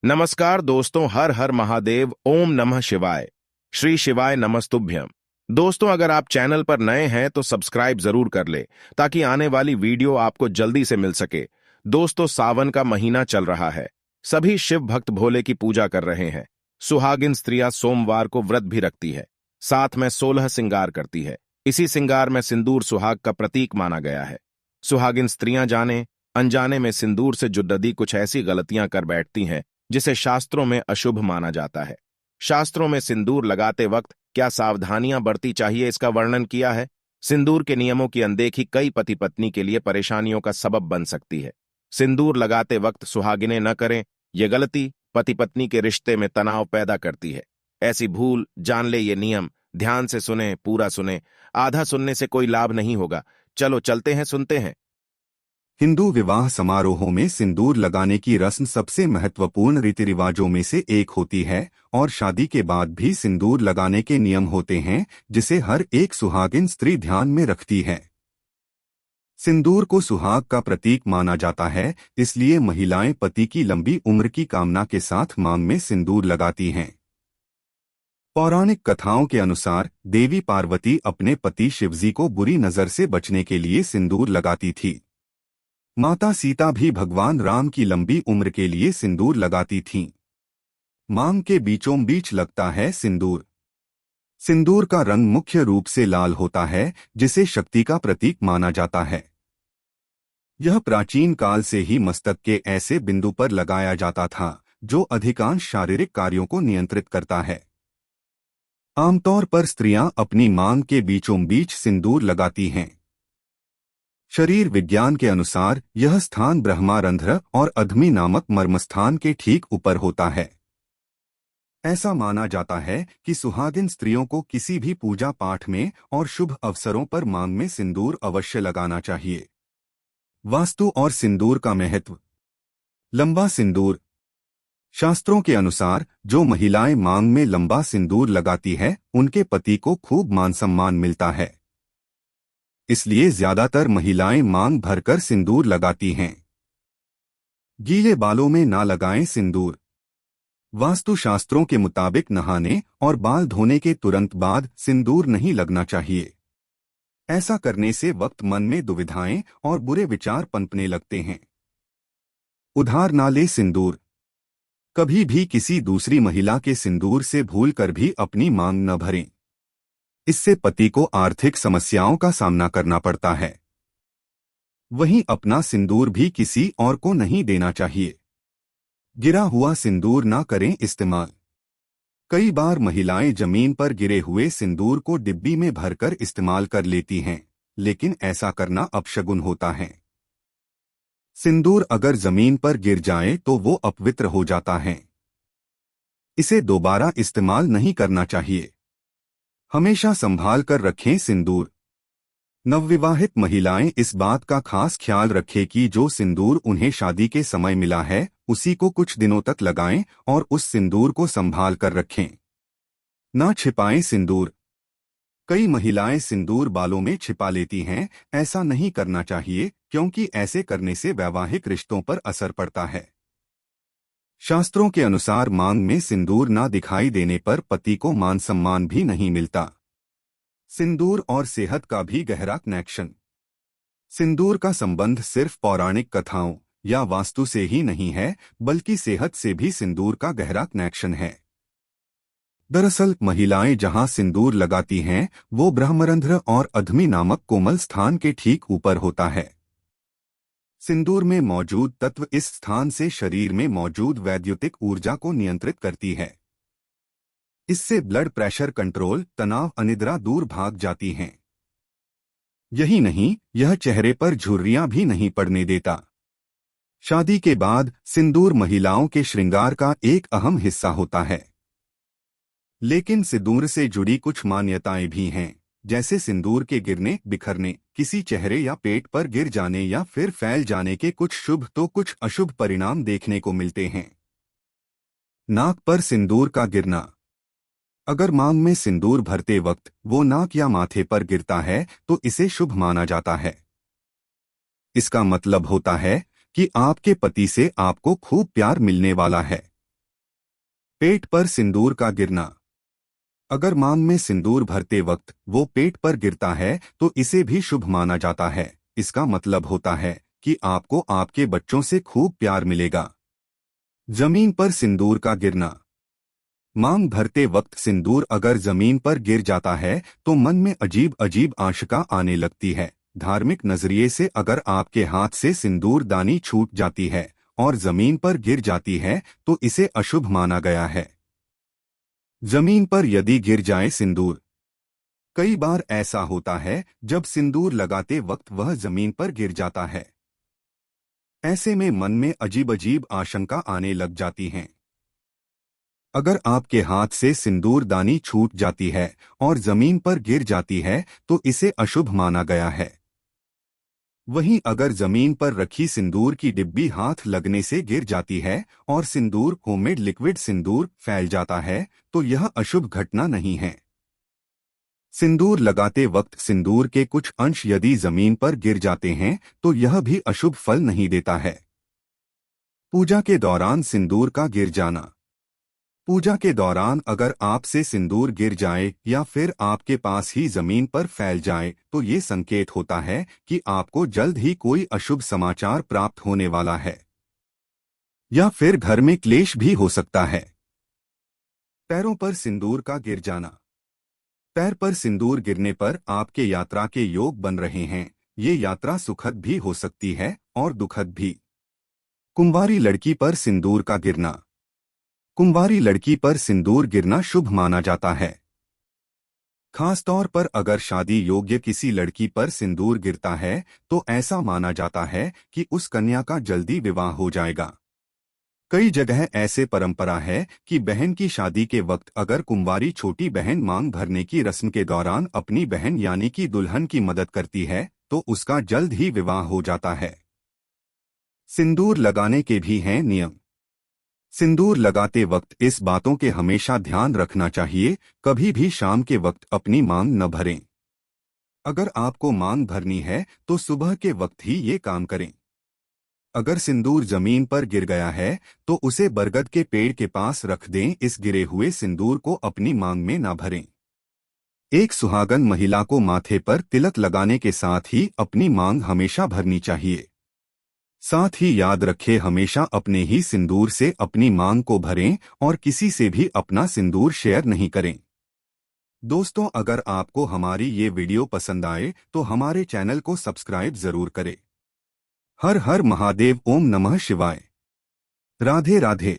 नमस्कार दोस्तों, हर हर महादेव, ओम नमः शिवाय। श्री शिवाय नमस्तुभ्यम। दोस्तों, अगर आप चैनल पर नए हैं तो सब्सक्राइब जरूर कर ले ताकि आने वाली वीडियो आपको जल्दी से मिल सके। दोस्तों, सावन का महीना चल रहा है। सभी शिव भक्त भोले की पूजा कर रहे हैं। सुहागिन स्त्रियां सोमवार को व्रत भी रखती है, साथ में 16 श्रृंगार करती है। इसी श्रृंगार में सिंदूर सुहाग का प्रतीक माना गया है। सुहागिन स्त्रियां जाने अनजाने में सिंदूर से जुड़ती कुछ ऐसी गलतियां कर बैठती हैं जिसे शास्त्रों में अशुभ माना जाता है। शास्त्रों में सिंदूर लगाते वक्त क्या सावधानियां बरती चाहिए, इसका वर्णन किया है। सिंदूर के नियमों की अनदेखी कई पति पत्नी के लिए परेशानियों का सबब बन सकती है। सिंदूर लगाते वक्त सुहागिनें न करें, यह गलती पति पत्नी के रिश्ते में तनाव पैदा करती है। ऐसी भूल जान ले ये नियम, ध्यान से सुने, पूरा सुने। आधा सुनने से कोई लाभ नहीं होगा। चलो चलते हैं, सुनते हैं। हिंदू विवाह समारोहों में सिंदूर लगाने की रस्म सबसे महत्वपूर्ण रीति रिवाजों में से एक होती है और शादी के बाद भी सिंदूर लगाने के नियम होते हैं जिसे हर एक सुहागिन स्त्री ध्यान में रखती है। सिंदूर को सुहाग का प्रतीक माना जाता है, इसलिए महिलाएं पति की लंबी उम्र की कामना के साथ मांग में सिंदूर लगाती हैं। पौराणिक कथाओं के अनुसार देवी पार्वती अपने पति शिवजी को बुरी नजर से बचने के लिए सिंदूर लगाती थी। माता सीता भी भगवान राम की लंबी उम्र के लिए सिंदूर लगाती थीं। मांग के बीचों बीच लगता है सिंदूर। सिंदूर का रंग मुख्य रूप से लाल होता है, जिसे शक्ति का प्रतीक माना जाता है। यह प्राचीन काल से ही मस्तक के ऐसे बिंदु पर लगाया जाता था जो अधिकांश शारीरिक कार्यों को नियंत्रित करता है। आमतौर पर स्त्रियां अपनी मांग के बीचों बीच सिंदूर लगाती हैं। शरीर विज्ञान के अनुसार यह स्थान ब्रह्मारंध्र और अधमी नामक मर्मस्थान के ठीक ऊपर होता है। ऐसा माना जाता है कि सुहागिन स्त्रियों को किसी भी पूजा पाठ में और शुभ अवसरों पर मांग में सिंदूर अवश्य लगाना चाहिए। वास्तु और सिंदूर का महत्व। लंबा सिंदूर। शास्त्रों के अनुसार जो महिलाएं मांग में लंबा सिंदूर लगाती है उनके पति को खूब मान सम्मान मिलता है। इसलिए ज्यादातर महिलाएं मांग भरकर सिंदूर लगाती हैं। गीले बालों में ना लगाएं सिंदूर। वास्तु शास्त्रों के मुताबिक नहाने और बाल धोने के तुरंत बाद सिंदूर नहीं लगना चाहिए। ऐसा करने से वक्त मन में दुविधाएं और बुरे विचार पनपने लगते हैं। उधार ना ले सिंदूर। कभी भी किसी दूसरी महिला के सिंदूर से भूलकर भी अपनी मांग न भरें। इससे पति को आर्थिक समस्याओं का सामना करना पड़ता है। वहीं अपना सिंदूर भी किसी और को नहीं देना चाहिए। गिरा हुआ सिंदूर ना करें इस्तेमाल। कई बार महिलाएं जमीन पर गिरे हुए सिंदूर को डिब्बी में भरकर इस्तेमाल कर लेती हैं, लेकिन ऐसा करना अपशगुन होता है। सिंदूर अगर जमीन पर गिर जाए तो वो अपवित्र हो जाता है। इसे दोबारा इस्तेमाल नहीं करना चाहिए। हमेशा संभाल कर रखें सिंदूर। नवविवाहित महिलाएं इस बात का खास ख्याल रखें कि जो सिंदूर उन्हें शादी के समय मिला है उसी को कुछ दिनों तक लगाएं और उस सिंदूर को संभाल कर रखें। ना छिपाएं सिंदूर। कई महिलाएं सिंदूर बालों में छिपा लेती हैं। ऐसा नहीं करना चाहिए क्योंकि ऐसे करने से वैवाहिक रिश्तों पर असर पड़ता है। शास्त्रों के अनुसार मांग में सिंदूर ना दिखाई देने पर पति को मान सम्मान भी नहीं मिलता। सिंदूर और सेहत का भी गहरा कनेक्शन। सिंदूर का संबंध सिर्फ पौराणिक कथाओं या वास्तु से ही नहीं है, बल्कि सेहत से भी सिंदूर का गहरा कनेक्शन है। दरअसल महिलाएं जहां सिंदूर लगाती हैं वो ब्रह्मरंध्र और अधमी नामक कोमल स्थान के ठीक ऊपर होता है। सिंदूर में मौजूद तत्व इस स्थान से शरीर में मौजूद वैद्युतिक ऊर्जा को नियंत्रित करती है। इससे ब्लड प्रेशर कंट्रोल, तनाव, अनिद्रा दूर भाग जाती हैं। यही नहीं, यह चेहरे पर झुर्रियां भी नहीं पड़ने देता। शादी के बाद सिंदूर महिलाओं के श्रृंगार का एक अहम हिस्सा होता है। लेकिन सिंदूर से जुड़ी कुछ मान्यताएं भी हैं, जैसे सिंदूर के गिरने, बिखरने, किसी चेहरे या पेट पर गिर जाने या फिर फैल जाने के कुछ शुभ तो कुछ अशुभ परिणाम देखने को मिलते हैं। नाक पर सिंदूर का गिरना। अगर मांग में सिंदूर भरते वक्त वो नाक या माथे पर गिरता है तो इसे शुभ माना जाता है। इसका मतलब होता है कि आपके पति से आपको खूब प्यार मिलने वाला है। पेट पर सिंदूर का गिरना। अगर मांग में सिंदूर भरते वक्त वो पेट पर गिरता है तो इसे भी शुभ माना जाता है। इसका मतलब होता है कि आपको आपके बच्चों से खूब प्यार मिलेगा। जमीन पर सिंदूर का गिरना। मांग भरते वक्त सिंदूर अगर जमीन पर गिर जाता है तो मन में अजीब अजीब आशंका आने लगती है। धार्मिक नजरिए से अगर आपके हाथ से सिंदूर दानी छूट जाती है और जमीन पर गिर जाती है तो इसे अशुभ माना गया है। जमीन पर यदि गिर जाए सिंदूर। कई बार ऐसा होता है जब सिंदूर लगाते वक्त वह जमीन पर गिर जाता है। ऐसे में मन में अजीब अजीब आशंका आने लग जाती हैं। अगर आपके हाथ से सिंदूर दानी छूट जाती है और जमीन पर गिर जाती है तो इसे अशुभ माना गया है। वहीं अगर जमीन पर रखी सिंदूर की डिब्बी हाथ लगने से गिर जाती है और सिंदूर होममेड लिक्विड सिंदूर फैल जाता है तो यह अशुभ घटना नहीं है। सिंदूर लगाते वक्त सिंदूर के कुछ अंश यदि जमीन पर गिर जाते हैं तो यह भी अशुभ फल नहीं देता है। पूजा के दौरान सिंदूर का गिर जाना। पूजा के दौरान अगर आपसे सिंदूर गिर जाए या फिर आपके पास ही जमीन पर फैल जाए तो ये संकेत होता है कि आपको जल्द ही कोई अशुभ समाचार प्राप्त होने वाला है या फिर घर में क्लेश भी हो सकता है। पैरों पर सिंदूर का गिर जाना। पैर पर सिंदूर गिरने पर आपके यात्रा के योग बन रहे हैं। ये यात्रा सुखद भी हो सकती है और दुखद भी। कुंवारी लड़की पर सिंदूर का गिरना। कुंवारी लड़की पर सिंदूर गिरना शुभ माना जाता है। खासतौर पर अगर शादी योग्य किसी लड़की पर सिंदूर गिरता है तो ऐसा माना जाता है कि उस कन्या का जल्दी विवाह हो जाएगा। कई जगह ऐसे परंपरा है कि बहन की शादी के वक्त अगर कुंवारी छोटी बहन मांग भरने की रस्म के दौरान अपनी बहन यानी कि दुल्हन की मदद करती है तो उसका जल्द ही विवाह हो जाता है। सिंदूर लगाने के भी हैं नियम। सिंदूर लगाते वक्त इस बातों के हमेशा ध्यान रखना चाहिए, कभी भी शाम के वक्त अपनी मांग न भरें। अगर आपको मांग भरनी है तो सुबह के वक्त ही ये काम करें। अगर सिंदूर जमीन पर गिर गया है तो उसे बरगद के पेड़ के पास रख दें। इस गिरे हुए सिंदूर को अपनी मांग में न भरें। एक सुहागन महिला को माथे पर तिलक लगाने के साथ ही अपनी मांग हमेशा भरनी चाहिए। साथ ही याद रखें, हमेशा अपने ही सिंदूर से अपनी मांग को भरें और किसी से भी अपना सिंदूर शेयर नहीं करें। दोस्तों, अगर आपको हमारी ये वीडियो पसंद आए तो हमारे चैनल को सब्सक्राइब जरूर करें। हर हर महादेव। ओम नमः शिवाय। राधे राधे।